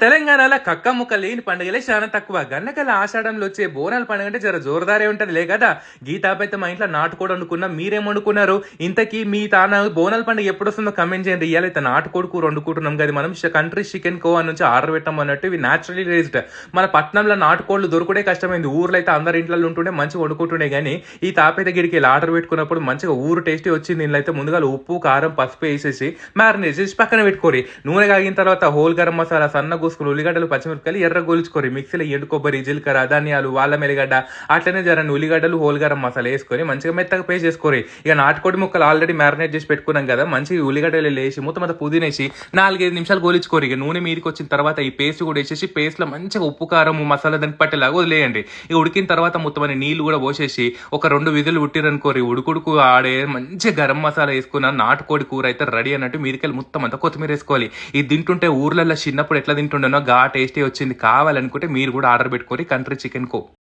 తెలంగాణలో కక్క ముక్క లేని పండుగలే చాలా తక్కువ. గన్నకల ఆషాఢంలో వచ్చే బోనాల పండుగ అంటే జర జోరుదారే ఉంటది లే కదా. గీతాపైతే మా ఇంట్లో నాటుకోడి వండుకున్నా. మీరేం వండుకున్నారు? ఇంతకీ మీ తాన బోనాల పండుగ ఎప్పుడు వస్తుందో కమెంట్ చేయండి. ఇవాళ అయితే నాటుకోడి కూర వండుకుంటున్నాం కదా మనం. కంట్రీ చికెన్ కో అని నుంచి ఆర్డర్ పెట్టాం అన్నట్టు. ఇవి న్యాచురలీ రేస్డ్. మన పట్నంలో నాటుకోళ్ళు దొరుకుడే కష్టమైంది. ఊర్లో అయితే అందరి ఇంట్లో ఉంటుండే మంచిగా వండుకుంటుండే. కానీ ఈ తాపైతే గిడికి ఆర్డర్ పెట్టుకున్నప్పుడు మంచిగా ఊరు టేస్టీ వచ్చింది. దీనిలో అయితే ముందుగా ఉప్పు కారం పసుపు వేసేసి మ్యారినేట్ చేసి పక్కన పెట్టుకోరి. నూనె కాగిన తర్వాత హోల్ గరం మసాలా, సన్న గోసుకుని ఉల్లిగడ్డలు పచ్చిమిరపకాయలు ఎర్ర గోలుచుకోరి. మిక్సీలో ఎండు కొబ్బరి, జీలకర్ర, ధనియాలు, వాళ్ళ మెలిగడ్డ, అట్లనే జరని ఉల్లిగడ్డలు హోల్ గరం మసాలా వేసుకొని మంచిగా మెత్తగా పేస్ట్ చేసుకోరి. ఇక నాటుకోడి ముక్కలు ఆల్రెడీ మ్యారినేట్ చేసి పెట్టుకున్నాం కదా. మంచిగా ఉల్లిగడ్డలు వేసి మొత్తం పుదీనేసి 4-5 నిమిషాలు గోలించుకోరి. ఇక నూనె మీదకి వచ్చిన తర్వాత ఈ పేస్ట్ కూడా వేసేసి పేస్ట్ లో మంచిగా ఉప్పు కారం మసాలా దానికి పట్టేలాగా వదిలేయండి. ఇక ఉడికిన తర్వాత మొత్తం అని నీళ్లు కూడా పోసేసి ఒక 2 విధులు ఉట్టిరనుకోరి. ఉడుకుడుకు ఆడే మంచిగా గరం మసాలా వేసుకున్న నాటుకోడి కూర అయితే రెడీ అన్నట్టు. మీదకెళ్ళి మొత్తం అంతా కొత్తిమీర వేసుకోవాలి. ఇది తింటుంటే ఊర్లలో చిన్నప్పుడు ఎట్లా తింటుండేనో గా టేస్టీ వచ్చింది. కావాలనుకుంటే మీరు కూడా ఆర్డర్ పెట్టుకోరి కంట్రీ చికెన్ కో.